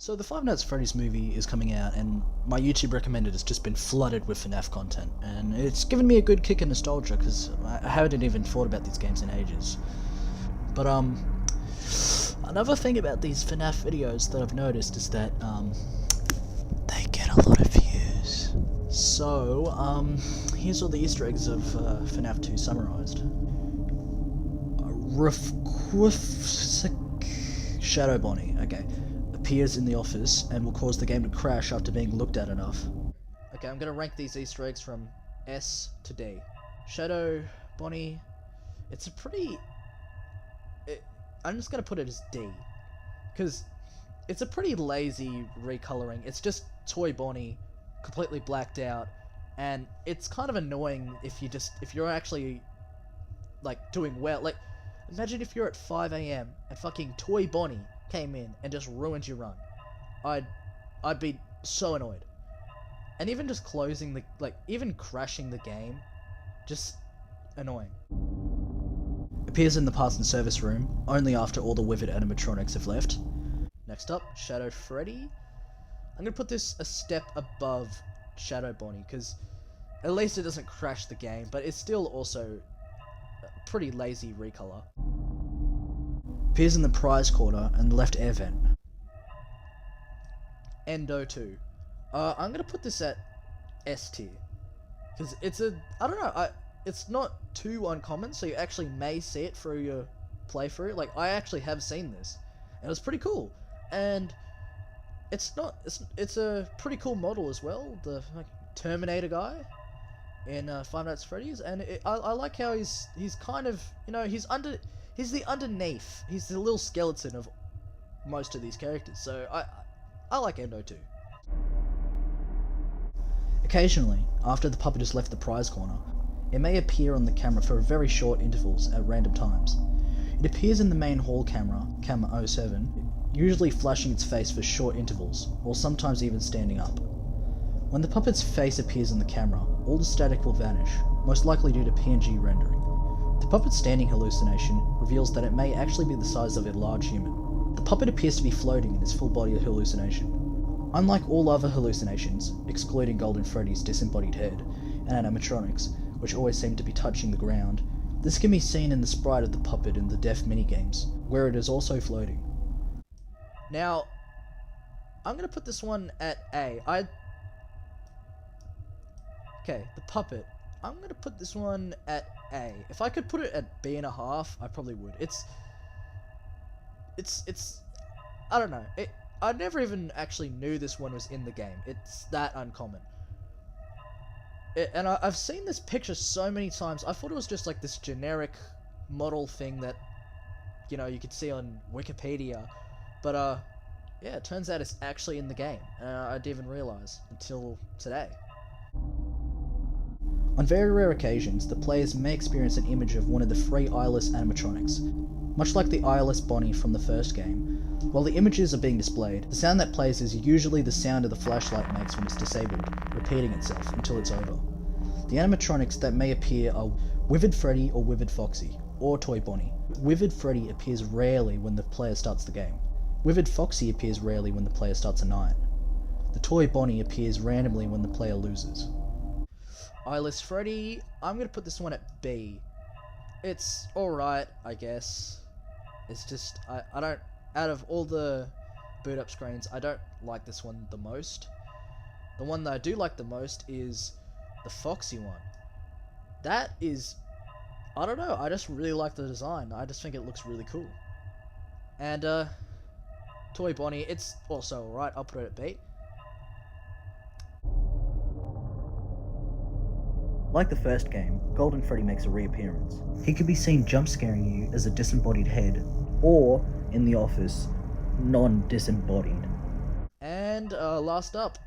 So the Five Nights at Freddy's movie is coming out, and my YouTube recommended has just been flooded with Fnaf content, and it's given me a good kick of nostalgia because I haven't even thought about these games in ages. But another thing about these Fnaf videos that I've noticed is that they get a lot of views. So here's all the Easter eggs of Fnaf 2 summarized. Shadow Bonnie, okay, appears in the office and will cause the game to crash after being looked at enough. Okay, I'm gonna rank these Easter eggs from S to D. Shadow Bonnie, it's a pretty... I'm just gonna put it as D, because it's a pretty lazy recoloring. It's just Toy Bonnie, completely blacked out, and it's kind of annoying if you're actually like doing well. Like, imagine if you're at 5 AM and fucking Toy Bonnie came in and just ruined your run. I'd be so annoyed. And even just closing the, even crashing the game, just annoying. Appears in the parts and service room, only after all the withered animatronics have left. Next up, Shadow Freddy. I'm gonna put this a step above Shadow Bonnie, because at least it doesn't crash the game, but it's still also a pretty lazy recolor. Appears in the prize quarter and the left air vent. Endo 2. I'm gonna put this at S tier, because it's I don't know, it's not too uncommon, so you actually may see it through your playthrough. Like, I actually have seen this, and it's pretty cool, and it's a pretty cool model as well, the Terminator guy in Five Nights at Freddy's, and I like how he's kind of, he's the underneath, he's the little skeleton of most of these characters, so I like Endo too. Occasionally, after the puppet has left the prize corner, it may appear on the camera for very short intervals at random times. It appears in the main hall camera 07, usually flashing its face for short intervals, or sometimes even standing up. When the puppet's face appears in the camera, all the static will vanish, most likely due to PNG rendering. The puppet's standing hallucination reveals that it may actually be the size of a large human. The puppet appears to be floating in its full body hallucination. Unlike all other hallucinations, excluding Golden Freddy's disembodied head and animatronics, which always seem to be touching the ground, this can be seen in the sprite of the puppet in the Death minigames, where it is also floating. Now, I'm gonna put this one at A. Okay, the puppet. I'm gonna put this one at A. If I could put it at B.5, I probably would. It's I don't know. I never even actually knew this one was in the game. It's that uncommon. And I've seen this picture so many times. I thought it was just like this generic model thing that, you could see on Wikipedia. But, yeah, it turns out it's actually in the game. I didn't even realize until today. On very rare occasions, the players may experience an image of one of the 3 eyeless animatronics. Much like the eyeless Bonnie from the first game, while the images are being displayed, the sound that plays is usually the sound the flashlight makes when it's disabled, repeating itself until it's over. The animatronics that may appear are Withered Freddy or Withered Foxy, or Toy Bonnie. Withered Freddy appears rarely when the player starts the game. Withered Foxy appears rarely when the player starts a night. The Toy Bonnie appears randomly when the player loses. Eyeless Freddy, I'm gonna put this one at B. It's alright, I guess. It's just, I don't, out of all the boot up screens, I don't like this one the most. The one that I do like the most is the Foxy one. That is, I don't know, I just really like the design. I just think it looks really cool. And, Toy Bonnie, it's also alright, I'll put it at B. Like the first game, Golden Freddy makes a reappearance. He can be seen jump scaring you as a disembodied head, or, in the office, non-disembodied. And, last up,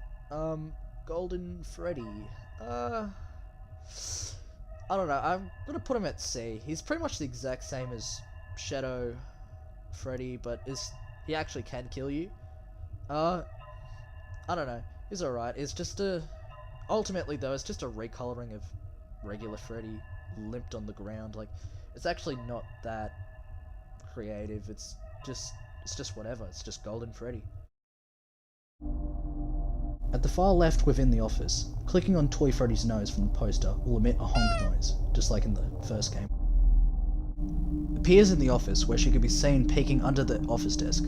Golden Freddy. I don't know, I'm gonna put him at C. He's pretty much the exact same as Shadow Freddy, but he actually can kill you. I don't know, he's alright. It's just ultimately though, it's just a recoloring of regular Freddy limped on the ground. Like, it's actually not that creative. It's just whatever. It's just Golden Freddy. At the far left within the office, clicking on Toy Freddy's nose from the poster will emit a honk noise, just like in the first game. Appears in the office where she can be seen peeking under the office desk.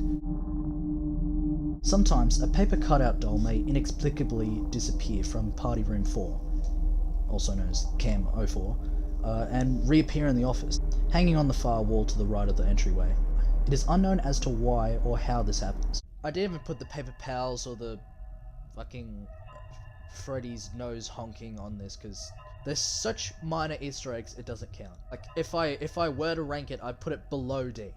Sometimes a paper cutout doll may inexplicably disappear from Party Room 4, also known as Cam 04, and reappear in the office, hanging on the far wall to the right of the entryway. It is unknown as to why or how this happens. I didn't even put the paper pals or the fucking Freddy's nose honking on this because there's such minor Easter eggs it doesn't count. Like if I were to rank it, I'd put it below D.